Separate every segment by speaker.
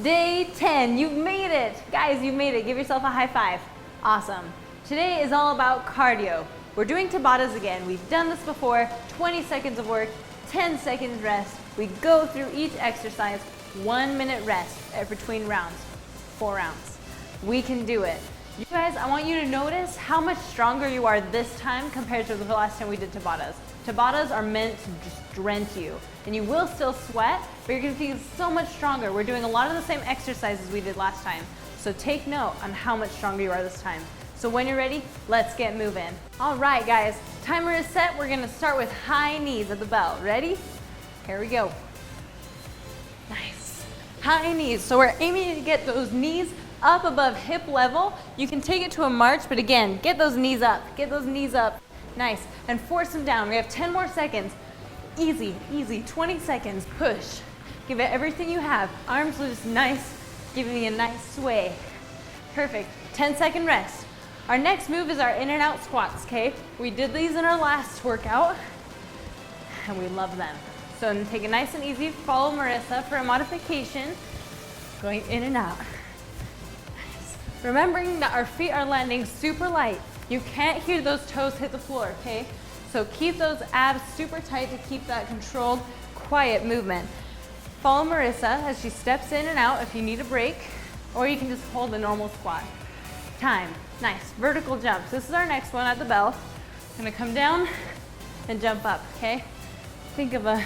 Speaker 1: Day 10, you've made it. Guys, you've made it. Give yourself a high five. Awesome. Today is all about cardio. We're doing Tabatas again. We've done this before. 20 seconds of work, 10 seconds rest. We go through each exercise, 1 minute rest between rounds, 4 rounds. We can do it. You guys, I want you to notice how much stronger you are this time compared to the last time we did Tabatas. Tabatas are meant to just drench you, and you will still sweat, but you're gonna feel so much stronger. We're doing a lot of the same exercises we did last time, so take note on how much stronger you are this time. So when you're ready, let's get moving. All right, guys, timer is set. We're gonna start with high knees at the bell. Ready? Here we go. Nice. High knees. So we're aiming to get those knees up above hip level. You can take it to a march, but again, get those knees up. Get those knees up. Nice. And force them down. We have 10 more seconds. Easy, easy. 20 seconds. Push. Give it everything you have. Arms loose, nice. Giving me a nice sway. Perfect. 10-second rest. Our next move is our in and out squats, okay? We did these in our last workout, and we love them. So take it nice and easy. Follow Marissa for a modification. Going in and out. Nice. Remembering that our feet are landing super light. You can't hear those toes hit the floor, okay? So keep those abs super tight to keep that controlled, quiet movement. Follow Marissa as she steps in and out if you need a break, or you can just hold a normal squat. Time. Nice. Vertical jumps. This is our next one at the bell. Gonna come down and jump up, okay? Think of a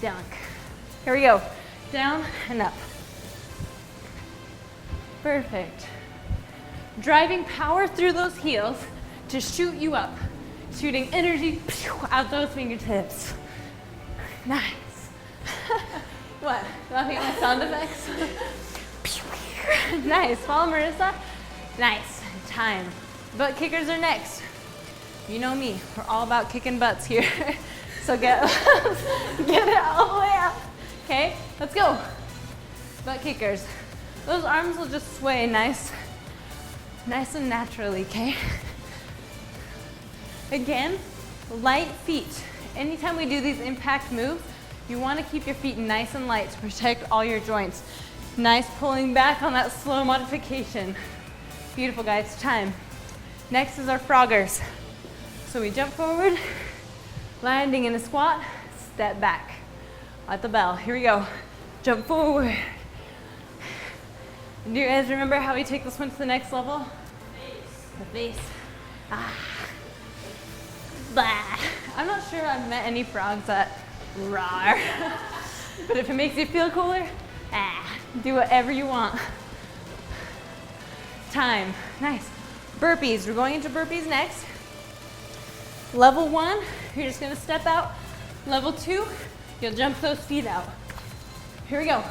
Speaker 1: dunk. Here we go. Down and up. Perfect. Driving power through those heels to shoot you up. Shooting energy out those fingertips. Nice. What? Laughing at my sound effects? Nice. Follow Marissa. Nice. Time. Butt kickers are next. You know me. We're all about kicking butts here. So get it all the way up. Okay? Let's go. Butt kickers. Those arms will just sway nice and naturally, okay? Again, light feet. Anytime we do these impact moves, you want to keep your feet nice and light to protect all your joints. Nice pulling back on that slow modification. Beautiful, guys. Time. Next is our froggers. So we jump forward, landing in a squat, step back. At the bell. Here we go. Jump forward. Do you guys remember how we take this one to the next level? The face. Ah. Bah. I'm not sure I've met any frogs that roar. But if it makes you feel cooler, do whatever you want. Time. Nice. Burpees. We're going into burpees next. Level 1, you're just going to step out. Level 2, you'll jump those feet out. Here we go.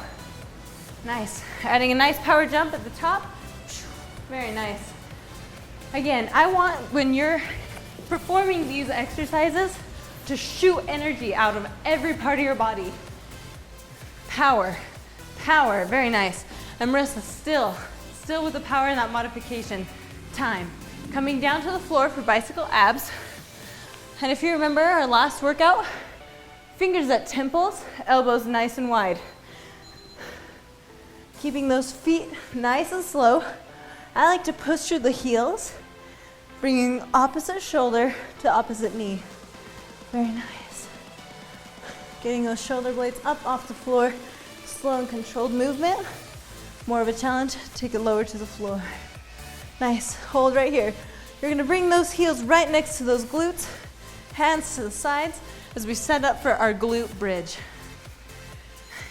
Speaker 1: Nice. Adding a nice power jump at the top. Very nice. Again, I want, when you're performing these exercises, to shoot energy out of every part of your body. Power. Power. Very nice. And Marissa, still with the power in that modification. Time. Coming down to the floor for bicycle abs. And if you remember our last workout, fingers at temples, elbows nice and wide. Keeping those feet nice and slow. I like to push through the heels, bringing opposite shoulder to opposite knee. Very nice. Getting those shoulder blades up off the floor. Slow and controlled movement. More of a challenge, take it lower to the floor. Nice, hold right here. You're gonna bring those heels right next to those glutes, hands to the sides as we set up for our glute bridge.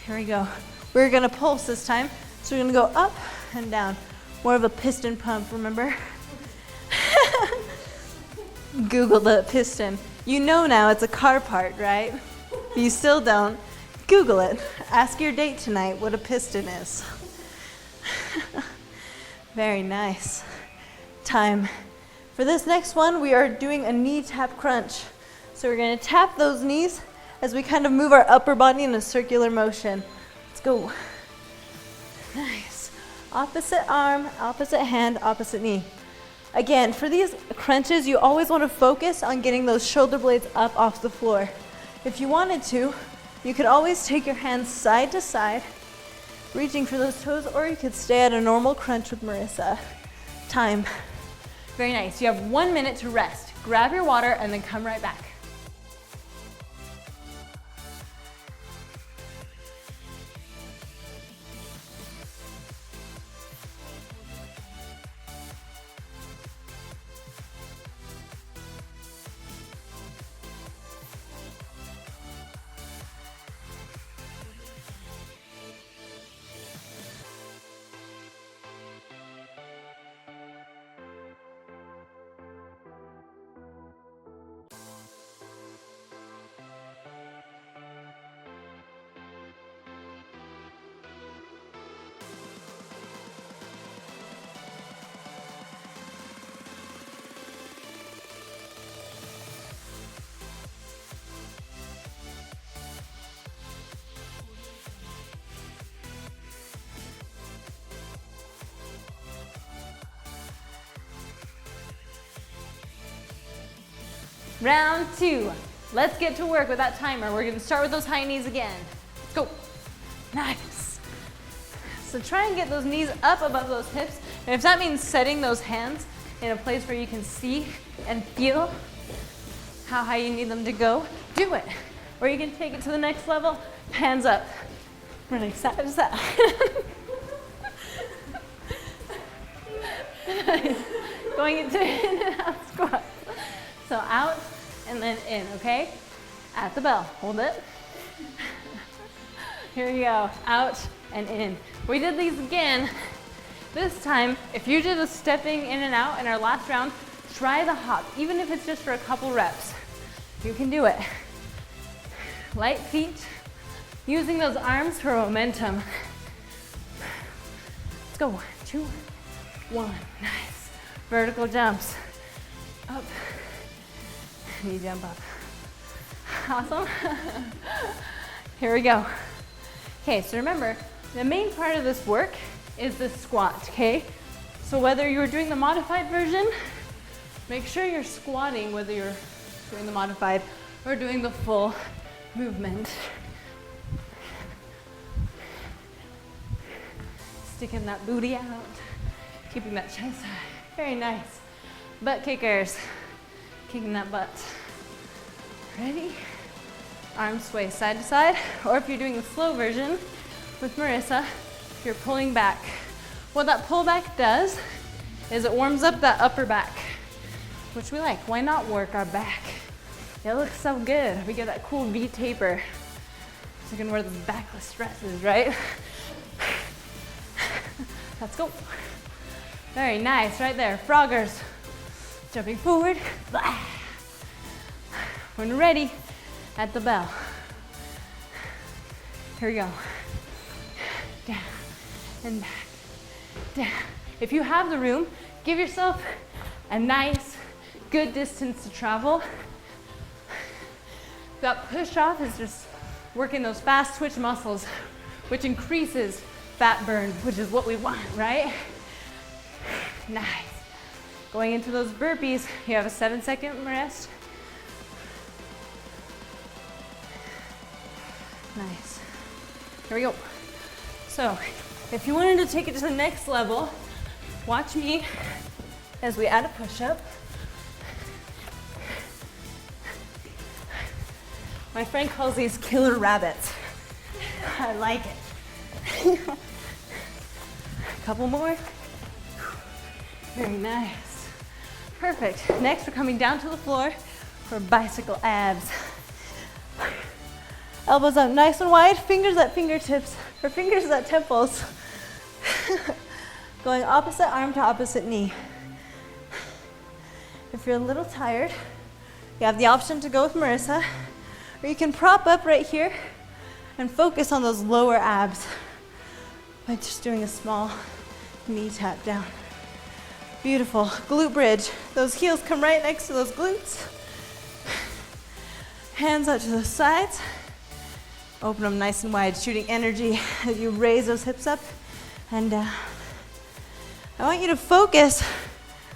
Speaker 1: Here we go. We're gonna pulse this time, so we're gonna go up and down. More of a piston pump, remember? Google the piston. You know now it's a car part, right? If you still don't, Google it. Ask your date tonight what a piston is. Very nice. Time. For this next one, we are doing a knee tap crunch. So we're gonna tap those knees as we kind of move our upper body in a circular motion. Let's go. Nice. Opposite arm, opposite hand, opposite knee. Again, for these crunches, you always want to focus on getting those shoulder blades up off the floor. If you wanted to, you could always take your hands side to side reaching for those toes, or you could stay at a normal crunch with Marissa. Time. Very nice. You have 1 minute to rest. Grab your water and then come right back. Round 2. Let's get to work with that timer. We're gonna start with those high knees again. Go. Nice. So try and get those knees up above those hips. And if that means setting those hands in a place where you can see and feel how high you need them to go, do it. Or you can take it to the next level, hands up. Running side to side. Going into in and out squat. So out and then in, okay? At the bell, hold it. Here we go, out and in. We did these again. This time, if you're just stepping in and out in our last round, try the hop, even if it's just for a couple reps. You can do it. Light feet, using those arms for momentum. Let's go, 2, 1, nice. Vertical jumps, up. Knee jump up. Awesome. Here we go. Okay, so remember, the main part of this work is the squat, okay? So whether you're doing the modified version, make sure you're squatting, whether you're doing the modified or doing the full movement. Sticking that booty out, keeping that chest high. Very nice. Butt kickers. Kicking that butt. Ready? Arms sway side to side, or if you're doing the slow version with Marissa, you're pulling back. What that pull back does is it warms up that upper back, which we like. Why not work our back? It looks so good. We get that cool V taper. So you can wear those backless dresses, right? Let's go. Very nice, right there. Froggers. Jumping forward. When ready, at the bell. Here we go. Down and back. Down. If you have the room, give yourself a nice, good distance to travel. That push off is just working those fast twitch muscles, which increases fat burn, which is what we want, right? Nice. Going into those burpees, you have a 7-second rest. Nice. Here we go. So, if you wanted to take it to the next level, watch me as we add a push-up. My friend calls these killer rabbits. I like it. A couple more. Very nice. Perfect. Next, we're coming down to the floor for bicycle abs. Elbows up nice and wide, fingers at fingertips, or fingers at temples. Going opposite arm to opposite knee. If you're a little tired, you have the option to go with Marissa, or you can prop up right here and focus on those lower abs by just doing a small knee tap down. Beautiful. Glute bridge. Those heels come right next to those glutes. Hands out to the sides. Open them nice and wide, shooting energy as you raise those hips up and down. I want you to focus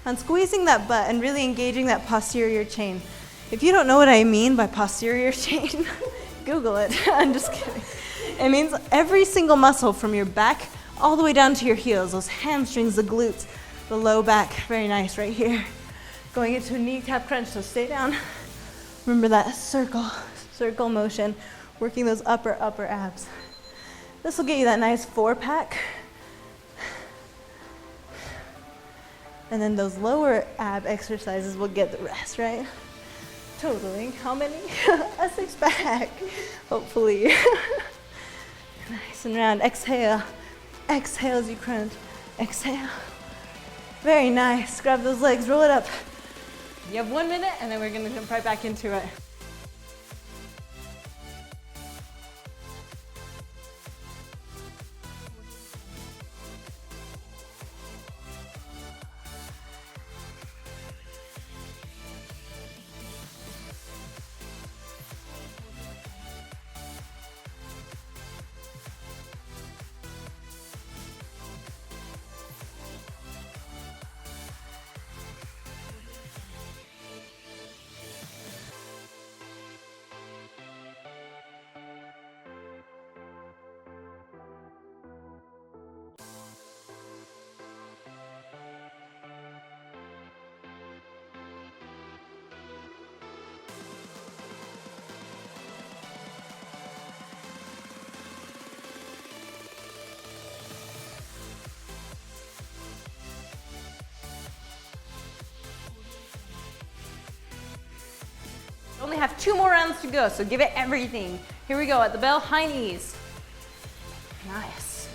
Speaker 1: on squeezing that butt and really engaging that posterior chain. If you don't know what I mean by posterior chain, Google it. I'm just kidding. It means every single muscle from your back all the way down to your heels, those hamstrings, the glutes, the low back. Very nice right here. Going into a kneecap crunch, so stay down. Remember that circle motion, working those upper abs. This will get you that nice 4-pack. And then those lower ab exercises will get the rest, right? Totally. How many? A 6-pack, hopefully. Nice and round. Exhale. Exhale as you crunch. Exhale. Very nice. Grab those legs, roll it up. You have 1 minute, and then we're gonna jump right back into it. Only have 2 more rounds to go, so give it everything. Here we go at the bell, high knees. Nice.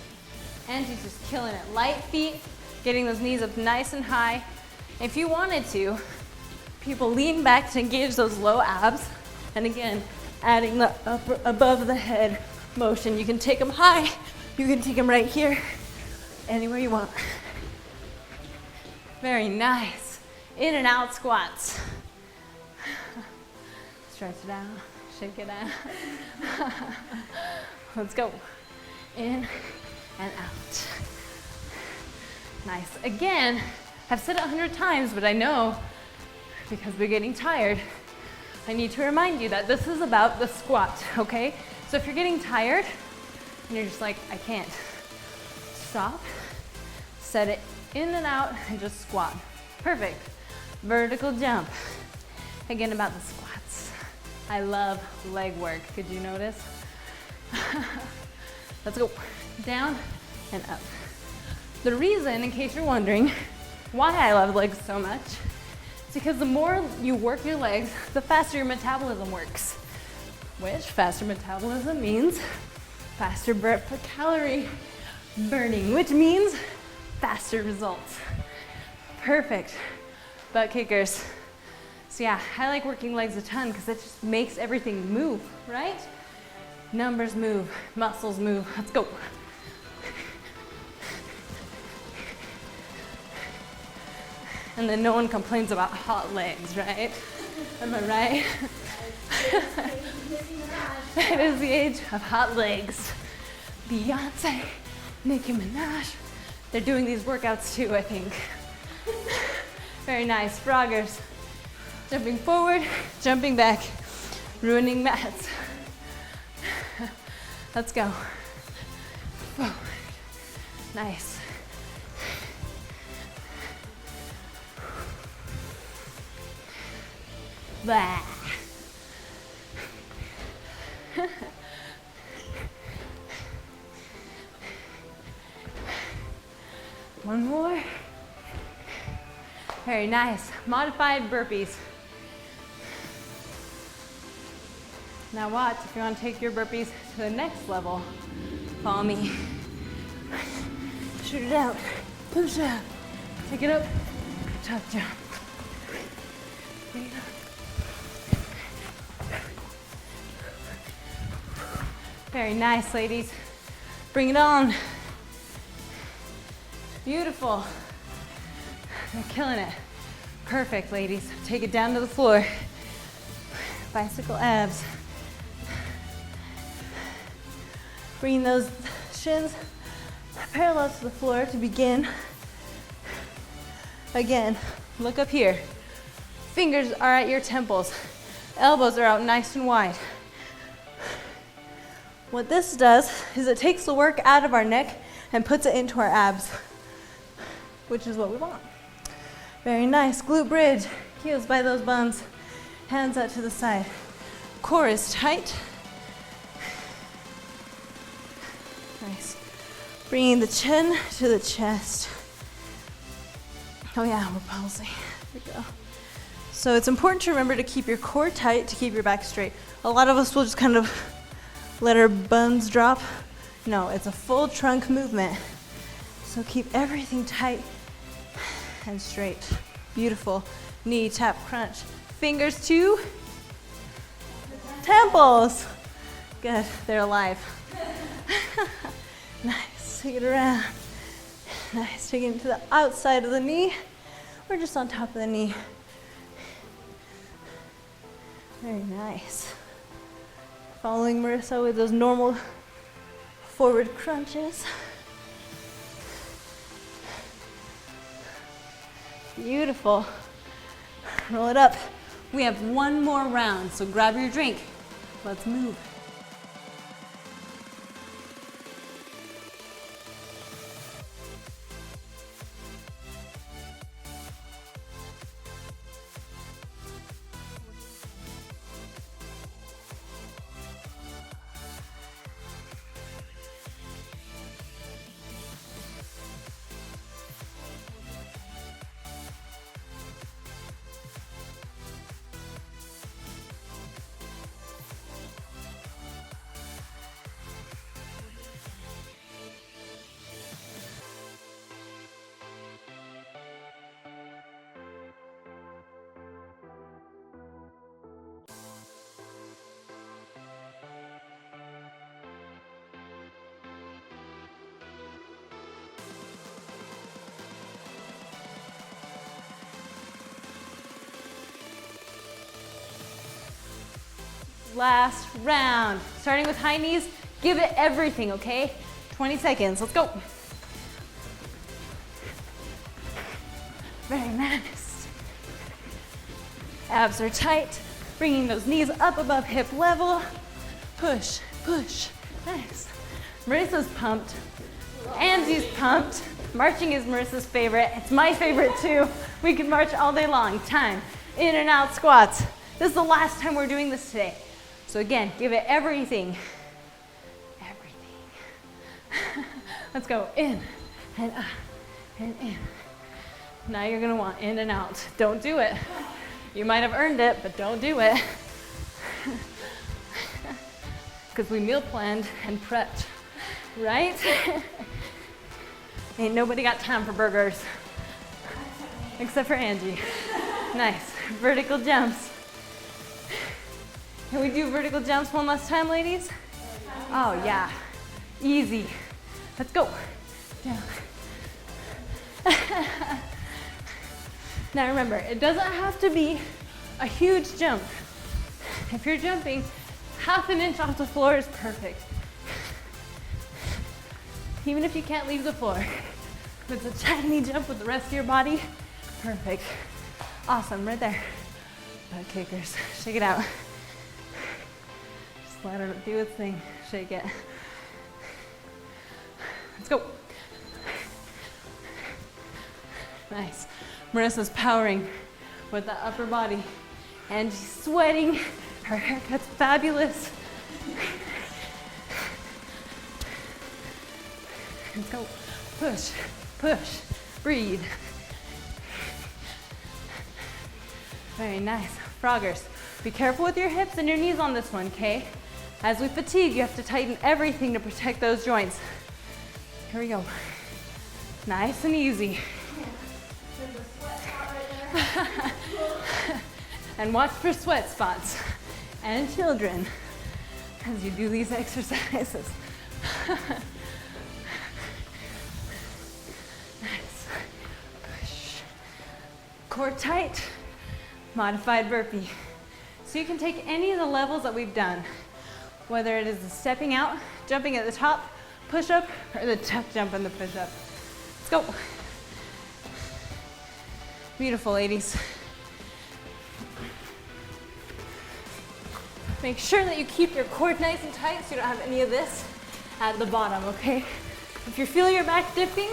Speaker 1: Angie's just killing it. Light feet, getting those knees up nice and high. If you wanted to, people lean back to engage those low abs. And again, adding the upper above the head motion. You can take them high, you can take them right here, anywhere you want. Very nice. In and out squats. Stretch it out, shake it out. Let's go. In and out. Nice. Again, I've said it 100 times, but I know because we're getting tired, I need to remind you that this is about the squat, okay? So if you're getting tired and you're just like, I can't, stop, set it in and out, and just squat. Perfect. Vertical jump. Again, about the squats. I love leg work. Could you notice? Let's go. Down and up. The reason, in case you're wondering, why I love legs so much, is because the more you work your legs, the faster your metabolism works. Which faster metabolism means faster calorie burning, which means faster results. Perfect. Butt kickers. So yeah, I like working legs a ton because it just makes everything move, right? Numbers move, muscles move. Let's go. And then no one complains about hot legs, right? Am I right? It is the age of hot legs. Beyonce, Nicki Minaj, they're doing these workouts too, I think. Very nice, froggers. Jumping forward, jumping back, ruining mats. Let's go. Forward. Nice. Blah. One more. Very nice. Modified burpees. Now watch, if you want to take your burpees to the next level, follow me. Shoot it out, push up, take it up, top jump. Bring it up. Very nice, ladies. Bring it on. Beautiful. They're killing it. Perfect, ladies. Take it down to the floor. Bicycle abs. Bring those shins parallel to the floor to begin. Again, look up here. Fingers are at your temples. Elbows are out nice and wide. What this does is it takes the work out of our neck and puts it into our abs, which is what we want. Very nice. Glute bridge. Heels by those buns. Hands out to the side. Core is tight. Nice. Bringing the chin to the chest. Oh yeah, we're pulsing. There we go. So it's important to remember to keep your core tight, to keep your back straight. A lot of us will just kind of let our buns drop. No, it's a full trunk movement. So keep everything tight and straight. Beautiful. Knee tap crunch. Fingers to temples. Good, they're alive. Nice, take it around. Nice, take it to the outside of the knee or just on top of the knee. Very nice. Following Marissa with those normal forward crunches. Beautiful. Roll it up. We have one more round, so grab your drink. Let's move. Last round. Starting with high knees, give it everything, okay? 20 seconds, let's go. Very nice. Abs are tight, bringing those knees up above hip level. Push, push, nice. Marissa's pumped. Angie's pumped. Marching is Marissa's favorite. It's my favorite too. We can march all day long. Time, in and out squats. This is the last time we're doing this today. So again, give it everything. Everything. Let's go in and up and in. Now you're gonna want in and out. Don't do it. You might have earned it, but don't do it. Because we meal planned and prepped, right? Ain't nobody got time for burgers. Except for Angie. Nice. Vertical jumps. Can we do vertical jumps one last time, ladies? Oh, yeah. Easy. Let's go. Down. Now remember, it doesn't have to be a huge jump. If you're jumping, half an inch off the floor is perfect. Even if you can't leave the floor. If it's a tiny jump with the rest of your body, perfect. Awesome, right there. Butt kickers. Shake it out. Just let it do its thing. Shake it. Let's go. Nice. Marissa's powering with the upper body. And she's sweating. Her haircut's fabulous. Let's go. Push, push, breathe. Very nice. Froggers. Be careful with your hips and your knees on this one, okay? As we fatigue, you have to tighten everything to protect those joints. Here we go. Nice and easy.
Speaker 2: There's a sweat spot right there.
Speaker 1: And watch for sweat spots. And children, as you do these exercises. Nice. Push. Core tight. Modified burpee. So you can take any of the levels that we've done, whether it is the stepping out, jumping at the top, push-up, or the tuck jump and the push-up. Let's go. Beautiful, ladies. Make sure that you keep your core nice and tight so you don't have any of this at the bottom, okay? If you feel your back dipping,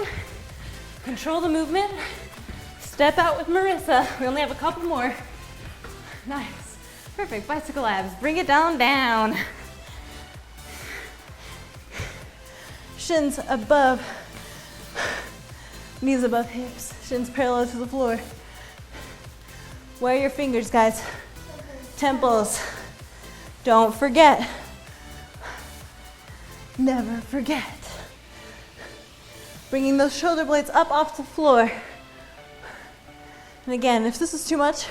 Speaker 1: control the movement. Step out with Marissa. We only have a couple more. Nice. Perfect. Bicycle abs. Bring it down, down. Shins above, knees above hips, shins parallel to the floor. Where are your fingers, guys? Temples. Don't forget. Never forget. Bringing those shoulder blades up off the floor. And again, if this is too much,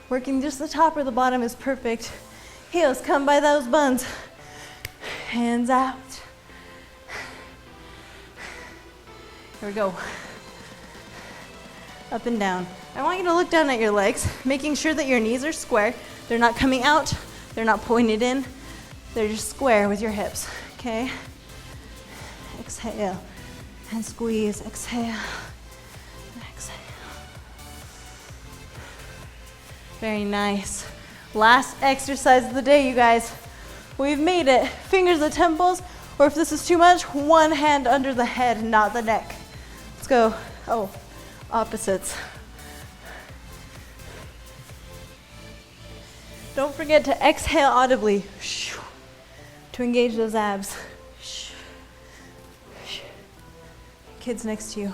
Speaker 1: working just the top or the bottom is perfect. Heels come by those buns. Hands out. Here we go. Up and down. I want you to look down at your legs, making sure that your knees are square. They're not coming out. They're not pointed in. They're just square with your hips, okay? Exhale and squeeze. Exhale and exhale. Very nice. Last exercise of the day, you guys. We've made it. Fingers at temples, or if this is too much, one hand under the head, not the neck. Let's go. Oh, opposites. Don't forget to exhale audibly to engage those abs. Kids next to you.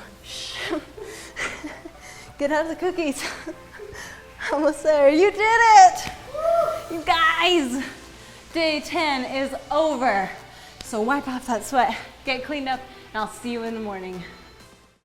Speaker 1: Get out of the cookies. Almost there. You did it! You guys! Day 10 is over. So wipe off that sweat, get cleaned up, and I'll see you in the morning.